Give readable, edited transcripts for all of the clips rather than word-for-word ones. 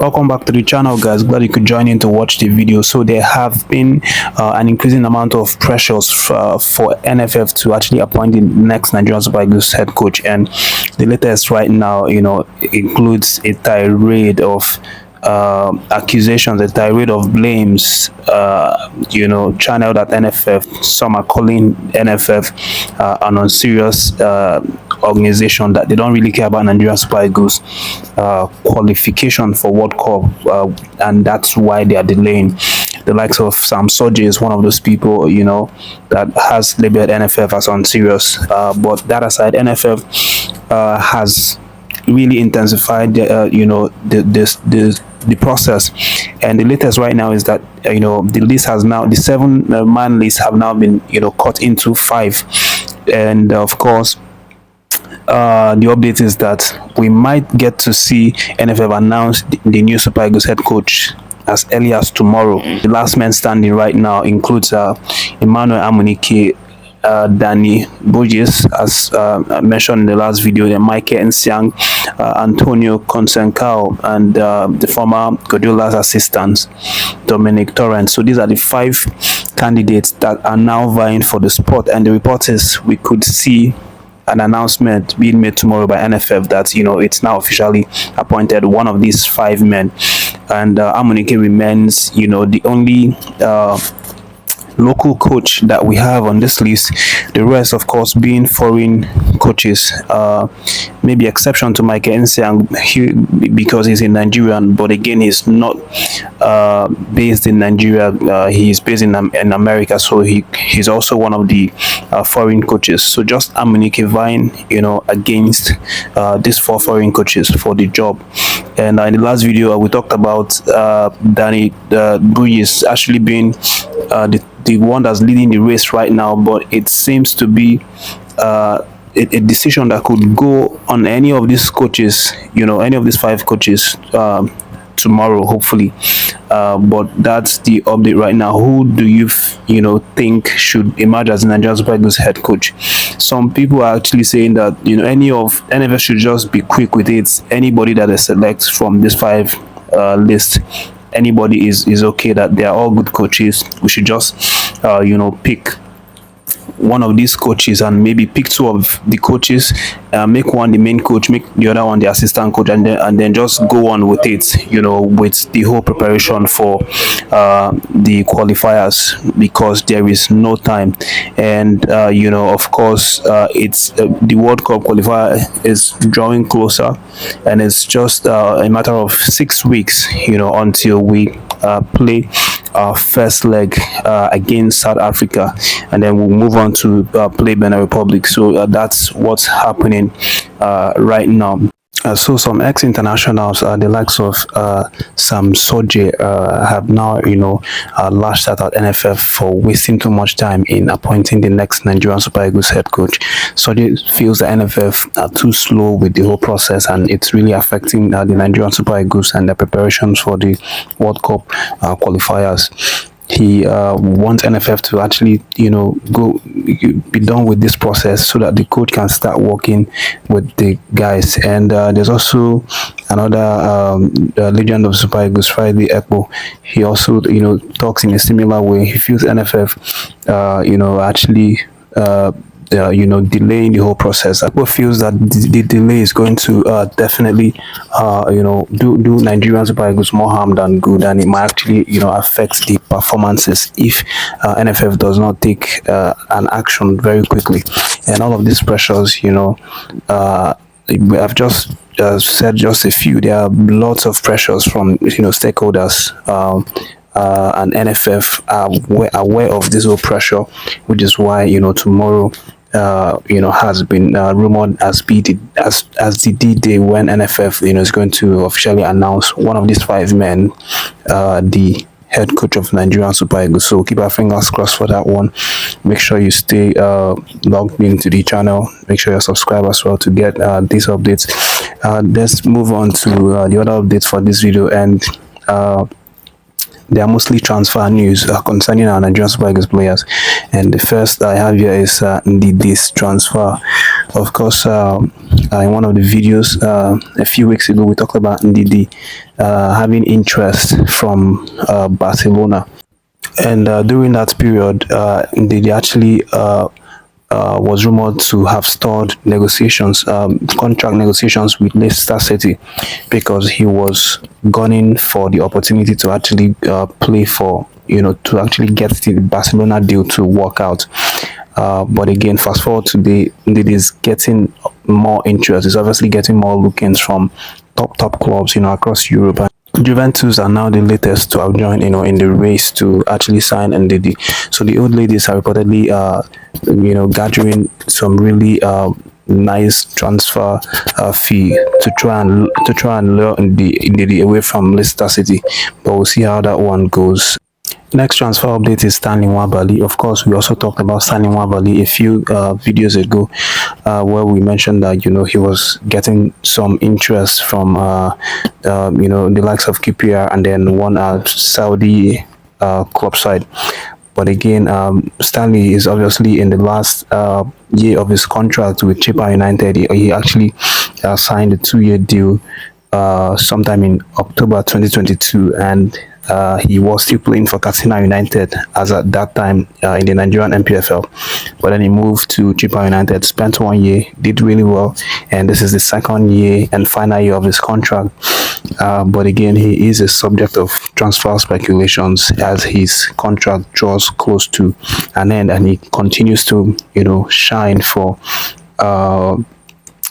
Welcome back to the channel, guys. Glad you could join in to watch the video. So there have been an increasing amount of pressures for NFF to actually appoint the next Nigerian Super Eagles head coach, and the latest right now, includes a tirade of accusations, a tirade of blames, channeled at NFF. Some are calling NFF an unserious organization, that they don't really care about Nigerian Super Eagles qualification for World Cup, and that's why they are delaying. The likes of Sam Soji is one of those people, that has labeled NFF as unserious. But that aside, NFF has really intensified the process, and the latest right now is that the list has now, the 7-man list have now been cut into 5, and of course the update is that we might get to see NFF announce the new Super Eagles head coach as early as tomorrow. The last man standing right now includes Emmanuel Amunike, Danny Burgess, as mentioned in the last video, then Michael Nsiang, Antonio Consencao, and the former Guardiola's assistant Dominic Torrent. So these are the 5 candidates that are now vying for the spot, and the report is we could see an announcement being made tomorrow by NFF that it's now officially appointed one of these 5 men, and Amunike remains the only local coach that we have on this list. The rest, of course, being foreign coaches, maybe exception to Michael Nsiang because he's a Nigerian, but again, he's not based in Nigeria. He's based in America, so he's also one of the foreign coaches. So just Amunike vying against these 4 foreign coaches for the job. And in the last video we talked about Danny Burgess actually being the one that's leading the race right now, but it seems to be a decision that could go on any of these coaches, any of these 5 coaches tomorrow, hopefully. But that's the update right now. Who do you think should emerge as Nigerian Super Eagles head coach? Some people are actually saying that any of NFF should just be quick with it. Anybody that they select from this 5 list, anybody is okay, that they are all good coaches. We should just pick one of these coaches and maybe pick 2 of the coaches, make one the main coach, make the other one the assistant coach, and then just go on with it, with the whole preparation for the qualifiers, because there is no time. And of course, it's the World Cup qualifier is drawing closer, and it's just a matter of 6 weeks until we play our first leg against South Africa, and then we'll move on to play Benin Republic. So that's what's happening right now. So some ex-internationals, the likes of Sam Soji, have now, lashed out at NFF for wasting too much time in appointing the next Nigerian Super Eagles head coach. Soji feels the NFF are too slow with the whole process, and it's really affecting the Nigerian Super Eagles and the preparations for the World Cup qualifiers. He wants NFF to actually, be done with this process so that the coach can start working with the guys. And there's also another legend of Super Eagles, Friday Ekpo. He also, talks in a similar way. He feels NFF, actually delaying the whole process. Akpo feels that the delay is going to definitely do Nigerian Super Eagles more harm than good, and it might actually affect the performances if NFF does not take an action very quickly. And all of these pressures, I've just said just a few. There are lots of pressures from stakeholders, and NFF are aware of this whole pressure, which is why tomorrow has been rumored as the D-Day when NFF is going to officially announce one of these 5 men the head coach of Nigerian Super Eagles. So keep our fingers crossed for that one. Make sure you stay logged into the channel. Make sure you're subscribed as well to get these updates. Let's move on to the other updates for this video, and they are mostly transfer news concerning our Nigerian Super Eagles players. And the first I have here is Ndidi's transfer Of course, in one of the videos a few weeks ago, we talked about Ndidi having interest from Barcelona. And during that period, Ndidi actually was rumored to have stalled negotiations, contract negotiations with Leicester City, because he was gunning for the opportunity to actually play for, to actually get the Barcelona deal to work out. But again, fast forward today, it is getting more interest. It's obviously getting more look-ins from top clubs, across Europe. And Juventus are now the latest to have joined, in the race to actually sign Ndidi. So the old ladies are reportedly, gathering some really nice transfer fee to try and lure Ndidi away from Leicester City. But we'll see how that one goes. Next transfer update is Ndidi Nwabali. Of course, we also talked about Ndidi Nwabali a few videos ago, where we mentioned that he was getting some interest from the likes of KPR and then one Saudi club side. But again, Stanley is obviously in the last year of his contract with Chuba United. He actually signed a 2-year deal sometime in October 2022, and he was still playing for Katsina United as at that time in the Nigerian NPFL. But then he moved to Chuba United, spent 1 year, did really well, and this is the second year and final year of his contract. But again, he is a subject of transfer speculations as his contract draws close to an end, and he continues to shine for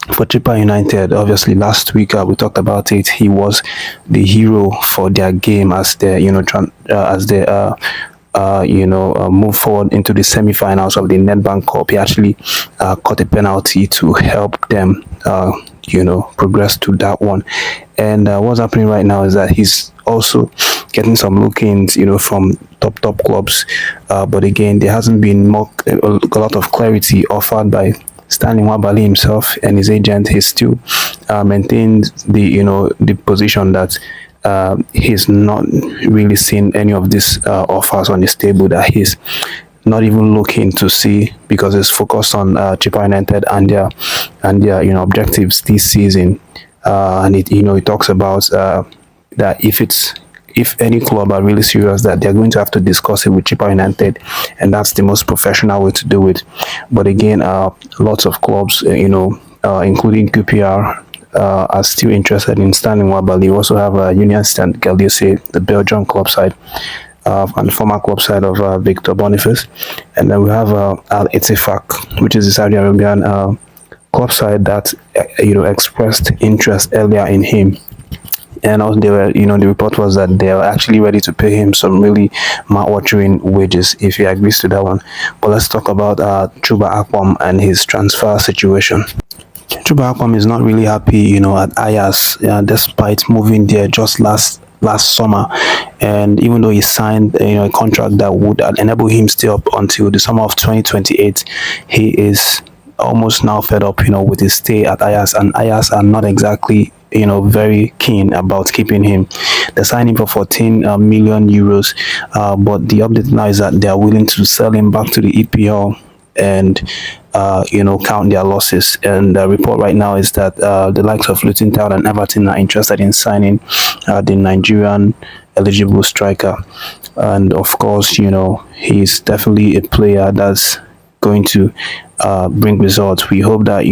Chuba United. Obviously, last week we talked about it. He was the hero for their game as they move forward into the semi-finals of the Nedbank Cup. He actually caught a penalty to help them progress to that one. And what's happening right now is that he's also getting some look-ins from top clubs, but again, there hasn't been a lot of clarity offered by Ndidi Nwabali himself and his agent. He still maintains the position that he's not really seen any of these offers on his table, that he's not even looking to see, because it's focused on Chuba United and their objectives this season. And it talks about that if any club are really serious, that they're going to have to discuss it with Chuba United, and that's the most professional way to do it. But again, lots of clubs, including QPR, are still interested in Ndidi Nwabali. We also have Union Saint-Gilloise, the Belgian club side, and the former club side of Victor Boniface. And then we have Al Ettifaq, which is the Saudi Arabian club side that expressed interest earlier in him. And also, the report was that they are actually ready to pay him some really mouth-watering wages if he agrees to that one. But let's talk about Chuba Akpom and his transfer situation. Chuba Akpom is not really happy, at Ajax, despite moving there just last summer. And even though he signed a contract that would enable him stay up until the summer of 2028, he is almost now fed up with his stay at Ajax, and Ajax are not exactly very keen about keeping him. They signed him for 14 million euros, but the update now is that they are willing to sell him back to the EPL and count their losses. And the report right now is that the likes of Luton Town and Everton are interested in signing the Nigerian eligible striker. And of course, he's definitely a player that's going to bring results. We hope that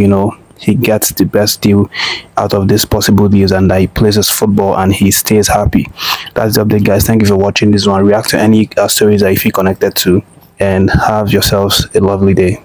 he gets the best deal out of this possible deals, and that he plays his football and he stays happy. That's the update, guys. Thank you for watching this one. React to any stories that you feel connected to, and have yourselves a lovely day.